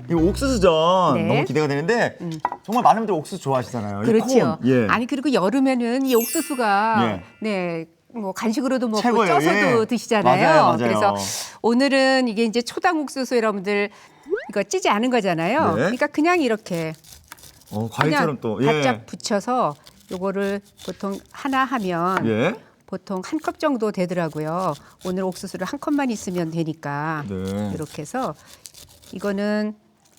이 옥수수전 네. 너무 기대가 되는데 정말 많은 분들 옥수수 좋아하시잖아요. 이 그렇죠. 콘. 예. 아니 그리고 여름에는 이 옥수수가 예. 네. 뭐 간식으로도 먹고 최고예요. 쪄서도 예. 드시잖아요. 맞아요. 그래서 오늘은 이게 이제 초당 옥수수 여러분들 이거 찌지 않은 거잖아요. 네. 그러니까 그냥 이렇게 과일처럼 그냥 또. 바짝 붙여서 요거를 보통 하나 하면 예. 보통 한 컵 정도 되더라고요. 오늘 옥수수를 한 컵만 있으면 되니까 네. 이렇게 해서 이거는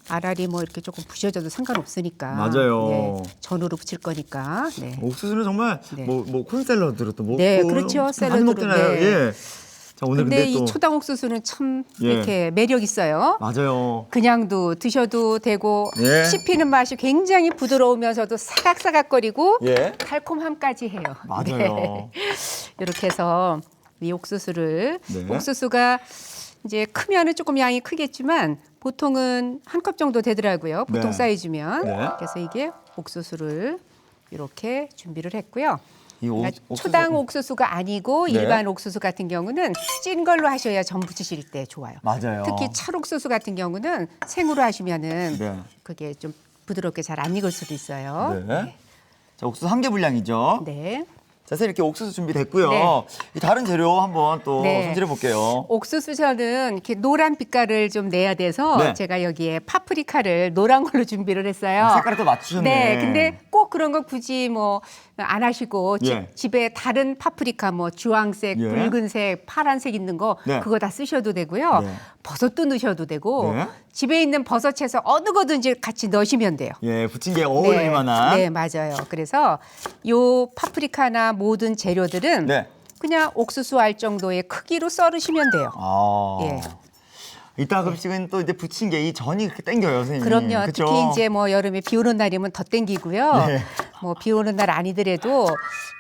알알이 뭐 이렇게 조금 부셔져도 상관없으니까. 맞아요. 네, 전으로 부칠 거니까. 네. 옥수수는 정말 네. 뭐 콘샐러드로 또 먹고 네, 그렇죠. 많이 샐러드로. 먹잖아요. 네. 예. 자, 오늘 근데 근데 이 또 초당 옥수수는 참 예. 이렇게 매력 있어요. 맞아요. 그냥도 드셔도 되고 예. 씹히는 맛이 굉장히 부드러우면서도 사각사각거리고 예. 달콤함까지 해요. 맞아요. 네. 이렇게 해서 이 옥수수를 네. 옥수수가 이제 크면은 조금 양이 크겠지만 보통은 한 컵 정도 되더라고요. 보통 네. 사이즈면. 네. 그래서 이게 옥수수를 이렇게 준비를 했고요. 이 그러니까 옥수수- 초당 옥수수가 아니고 네. 일반 옥수수 같은 경우는 찐 걸로 하셔야 전 부치실 때 좋아요. 맞아요. 특히 찰옥수수 같은 경우는 생으로 하시면은 네. 그게 좀 부드럽게 잘 안 익을 수도 있어요. 네. 자, 옥수수 한 개 분량이죠. 네. 자, 선생님 이렇게 옥수수 준비됐고요. 네. 이 다른 재료 한번 또 네. 손질해 볼게요. 옥수수전은 이렇게 노란 빛깔을 좀 내야 돼서 네. 제가 여기에 파프리카를 노란 걸로 준비를 했어요. 색깔을 또 맞추셨네. 네, 근데 꼭 그런 거 굳이 뭐 안 하시고 예. 집에 다른 파프리카 뭐 주황색, 예. 붉은색, 파란색 있는 거 네. 그거 다 쓰셔도 되고요. 네. 버섯도 넣으셔도 되고 네. 집에 있는 버섯에서 어느 거든지 같이 넣으시면 돼요. 예, 부친 게 어울릴 만한. 네, 맞아요. 그래서 요 파프리카나 모든 재료들은 네. 그냥 옥수수 알 정도의 크기로 썰으시면 돼요. 아. 예. 이따 급식은 또 이제 부친 게 이 전이 그렇게 땡겨요, 선생님. 그럼요. 그쵸? 특히 이제 뭐 여름에 비 오는 날이면 더 땡기고요. 네. 뭐 비 오는 날 아니더라도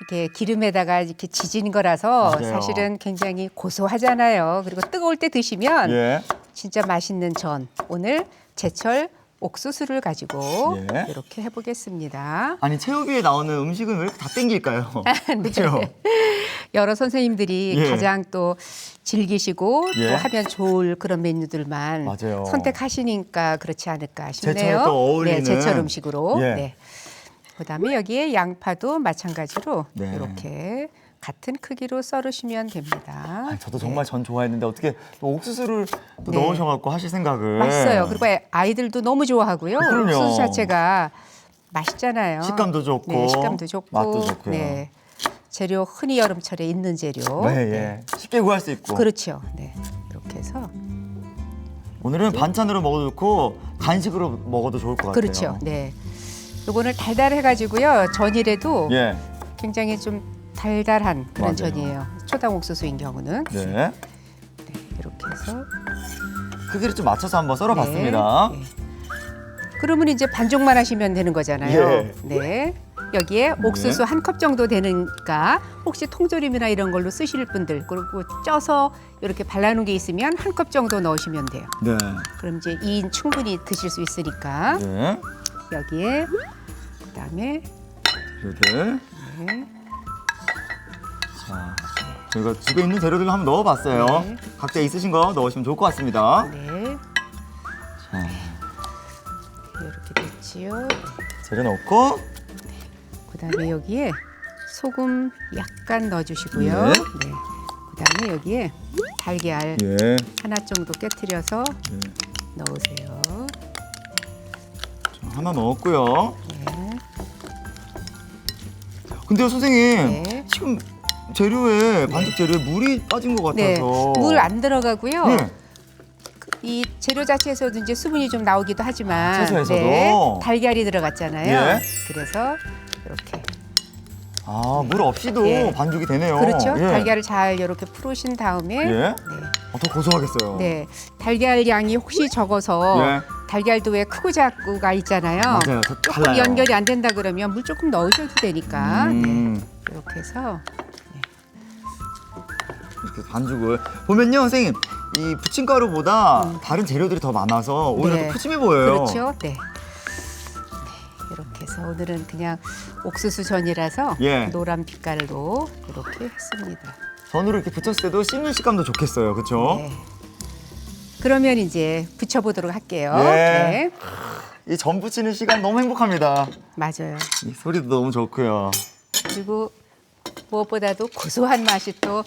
이렇게 기름에다가 이렇게 지진 거라서 맞아요. 사실은 굉장히 고소하잖아요. 그리고 뜨거울 때 드시면 예. 진짜 맛있는 전. 오늘 제철 옥수수를 가지고 예. 이렇게 해보겠습니다. 아니, 체육위에 나오는 음식은 왜 이렇게 다 땡길까요? 그렇죠? 여러 선생님들이 예. 가장 또 즐기시고 예. 또 하면 좋을 그런 메뉴들만 맞아요. 선택하시니까 그렇지 않을까 싶네요. 제철에 또 어울리는. 네, 제철 음식으로. 예. 네. 그다음에 여기에 양파도 마찬가지로 네. 이렇게 같은 크기로 썰으시면 됩니다. 아니, 저도 정말 전 좋아했는데 어떻게 또 옥수수를 또 네. 넣으셔갖고 하실 생각을. 맛있어요. 그리고 아이들도 너무 좋아하고요. 그럼요. 옥수수 자체가 맛있잖아요. 식감도 좋고. 네, 식감도 좋고. 맛도 좋고요. 네. 재료 흔히 여름철에 있는 재료. 네, 예. 쉽게 구할 수 있고. 그렇죠. 네. 이렇게 해서 오늘은 반찬으로 먹어도 좋고 간식으로 먹어도 좋을 것 같아요. 그렇죠. 네. 요거는 달달해가지고요. 전이라도 예. 굉장히 좀 달달한 그런 맞아요. 전이에요. 초당 옥수수인 경우는. 네. 네, 이렇게 해서. 크기를 좀 맞춰서 한번 썰어봤습니다. 네, 네. 그러면 이제 반죽만 하시면 되는 거잖아요. 예. 네. 여기에 옥수수 한 컵 정도 되니까 혹시 통조림이나 이런 걸로 쓰실 분들 그리고 쪄서 이렇게 발라놓은 게 있으면 한 컵 정도 넣으시면 돼요. 네. 그럼 이제 2인 충분히 드실 수 있으니까 네. 여기에 그다음에 재료들. 네. 자, 저희가 집에 있는 재료들을 한번 넣어봤어요. 네. 각자 있으신 거 넣으시면 좋을 것 같습니다. 네. 자, 이렇게 됐지요. 재료 넣고. 그다음에 여기에 소금 약간 넣어주시고요. 네. 네. 그다음에 여기에 달걀 예. 하나 정도 깨트려서 예. 넣으세요. 자, 하나 넣었고요. 네. 근데요, 선생님. 네. 지금 재료에, 반죽 재료에 물이 빠진 것 네. 같아서. 물 안 들어가고요. 네. 이 재료 자체에서도 이제 수분이 좀 나오기도 하지만 채소에서도? 달걀이 들어갔잖아요. 예. 그래서 이렇게 아, 물 없이도 예. 반죽이 되네요. 그렇죠. 예. 달걀을 잘 이렇게 풀으신 다음에 예. 네. 더 고소하겠어요. 네. 달걀 양이 혹시 적어서 예. 달걀도 왜 크고 작고가 있잖아요. 맞아요. 더 조금 달라요. 연결이 안 된다 그러면 물 조금 넣으셔도 되니까 네. 이렇게 해서 이렇게 반죽을 보면요, 선생님. 이 부침가루보다 다른 재료들이 더 많아서 오히려 네. 더 푸짐해 보여요. 그렇죠. 네. 네. 이렇게 해서 오늘은 그냥 옥수수전이라서 예. 노란 빛깔로 이렇게 했습니다. 전으로 이렇게 붙였을 때도 씹는 식감도 좋겠어요. 그렇죠? 네. 그러면 이제 부쳐보도록 할게요. 예. 네. 이 전 부치는 시간 너무 행복합니다. 맞아요. 이 소리도 너무 좋고요. 그리고 무엇보다도 고소한 맛이 또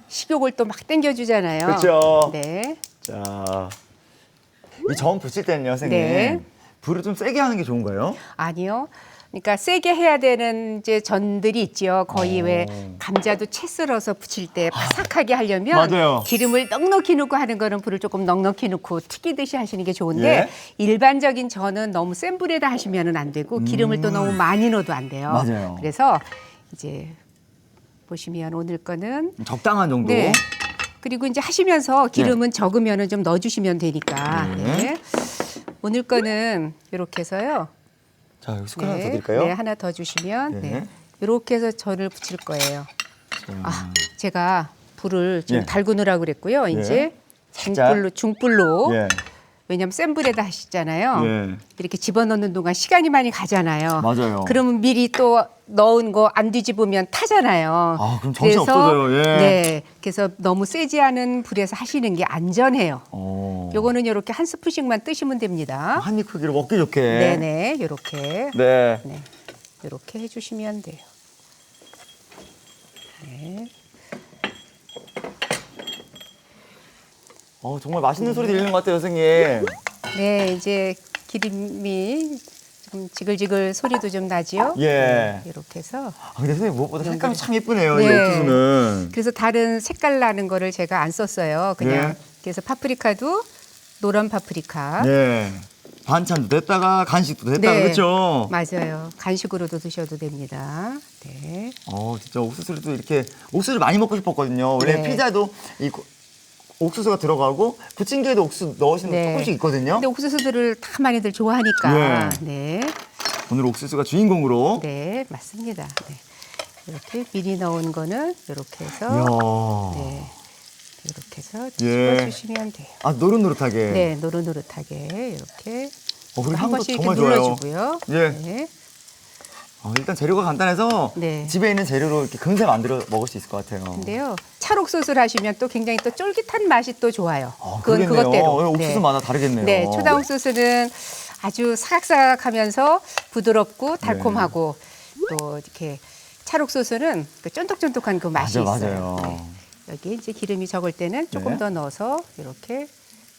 식욕을 또 막 땡겨주잖아요. 그렇죠. 네. 자, 이 전 부칠 때는요, 선생님. 네. 불을 좀 세게 하는 게 좋은가요? 아니요. 그러니까 세게 해야 되는 이제 전들이 있죠. 거의 오. 왜 감자도 채 썰어서 부칠 때 바삭하게 하려면 맞아요. 기름을 넉넉히 넣고 하는 거는 불을 조금 넉넉히 넣고 튀기듯이 하시는 게 좋은데 예. 일반적인 전은 너무 센 불에다 하시면은 안 되고 기름을 또 너무 많이 넣어도 안 돼요. 맞아요. 그래서 이제 보시면 오늘 거는 적당한 정도. 네. 그리고 이제 하시면서 기름은 적으면은 좀 넣어주시면 되니까. 네. 네. 오늘 거는 이렇게 해서요. 자, 여기 숟가락 하나 더 드릴까요? 네, 하나 더 주시면 네. 네. 이렇게 해서 전을 부칠 거예요. 아, 제가 불을 좀 예. 달구느라고 그랬고요. 이제 살짝. 중불로. 예. 왜냐면 센 불에다 하시잖아요. 예. 이렇게 집어넣는 동안 시간이 많이 가잖아요. 맞아요. 그러면 미리 또 넣은 거 안 뒤집으면 타잖아요. 아, 그럼 정신 없어져요. 예. 네, 그래서 너무 세지 않은 불에서 하시는 게 안전해요. 어. 요거는 이렇게 한 스푼씩만 뜨시면 됩니다. 한입 크기로 먹기 좋게. 네네, 요렇게. 네. 네, 이렇게 해주시면 돼요. 네. 정말 맛있는 소리 들리는 것 같아요, 선생님. 네, 이제 기름이 좀 지글지글 소리도 좀 나지요. 예. 네, 이렇게 해서. 아, 근데 선생님 무엇보다 색감이 참 예쁘네요, 이 네. 옥수수는. 그래서 다른 색깔 나는 거를 제가 안 썼어요. 그냥 네. 그래서 파프리카도 노란 파프리카. 예. 반찬도 됐다가 간식도 됐다가 네. 그렇죠. 맞아요. 간식으로도 드셔도 됩니다. 네. 진짜 옥수수를 또 이렇게 옥수수를 많이 먹고 싶었거든요. 원래 네. 피자도 옥수수가 들어가고 부침개에도 옥수수 넣으시는 거 네. 조금씩 있거든요. 근데 옥수수들을 다 많이들 좋아하니까. 네. 오늘 옥수수가 주인공으로. 네, 맞습니다. 네. 이렇게 미리 넣은 거는 이렇게 해서 이야. 네. 이렇게 해서 예. 집어주시면 돼요. 아, 노릇노릇하게. 네, 노릇노릇하게 이렇게 그리고 한 향도 번씩 이렇게 정말 좋아요. 눌러주고요. 예. 네. 일단 재료가 간단해서 네. 집에 있는 재료로 이렇게 금세 만들어 먹을 수 있을 것 같아요. 근데요, 찰옥수수를 하시면 또 굉장히 또 쫄깃한 맛이 또 좋아요. 그러겠네요. 그것대로. 옥수수마다 다르겠네요. 네, 초당 옥수수는 아주 사각사각하면서 부드럽고 달콤하고 또 이렇게 찰옥수수는 그 쫀득쫀득한 그 맛이 맞아요, 있어요. 맞아요. 네. 여기 이제 기름이 적을 때는 조금 네. 더 넣어서 이렇게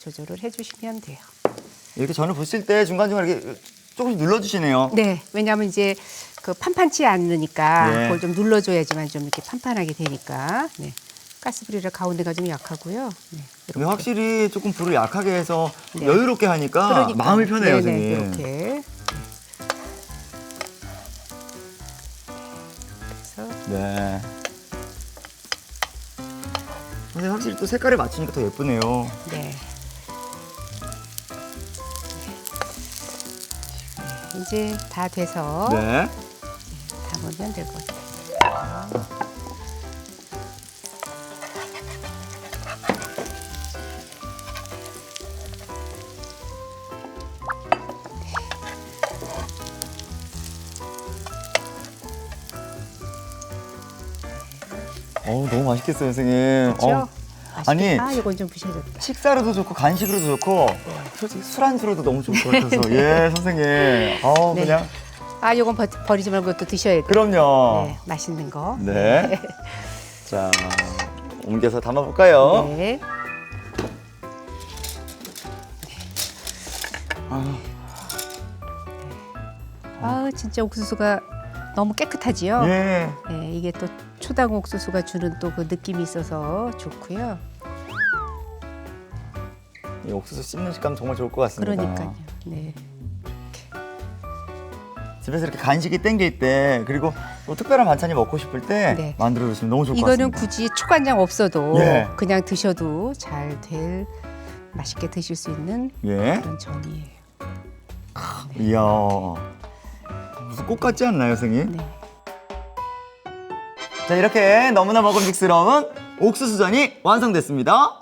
조절을 해주시면 돼요. 이렇게 전을 부실 때 중간중간 이렇게 조금씩 눌러주시네요. 네, 왜냐하면 이제 그 판판치 않으니까 네. 그걸 좀 눌러줘야지만 좀 이렇게 판판하게 되니까. 네. 가스불이라 가운데가 좀 약하고요. 네, 근데 확실히 조금 불을 약하게 해서 네. 여유롭게 하니까 그러니까요. 마음이 편해요, 네네, 선생님. 이렇게. 그래서 네. 근데 확실히 또 색깔을 맞추니까 더 예쁘네요. 네. 이제 다 돼서 네. 담으면 될 것 같아요. 너무 맛있겠어요, 선생님. 그렇죠? 아니, 이건 좀 부셔졌다. 식사로도 좋고 간식으로도 좋고 솔직히 술안주로도 너무 좋을 것 같아서 예, 선생님. 네. 그냥 이건 버리지 말고 또 드셔야 돼요. 그럼요. 네, 맛있는 거. 네. 자, 옮겨서 담아볼까요? 네. 진짜 옥수수가 너무 깨끗하지요? 예. 네, 이게 또 초당 옥수수가 주는 또 그 느낌이 있어서 좋고요. 이 옥수수 씹는 식감 정말 좋을 것 같습니다. 그러니까요. 네. 집에서 이렇게 간식이 땡길 때 그리고 또 특별한 반찬이 먹고 싶을 때 네. 만들어 주시면 너무 좋을 것 이거는 같습니다. 굳이 초간장 없어도 예. 그냥 드셔도 잘 될 맛있게 드실 수 있는 예. 그런 전이에요. 이야. 무슨 꽃 같지 않나요, 선생님? 네. 자, 이렇게 너무나 먹음직스러운 옥수수전이 완성됐습니다.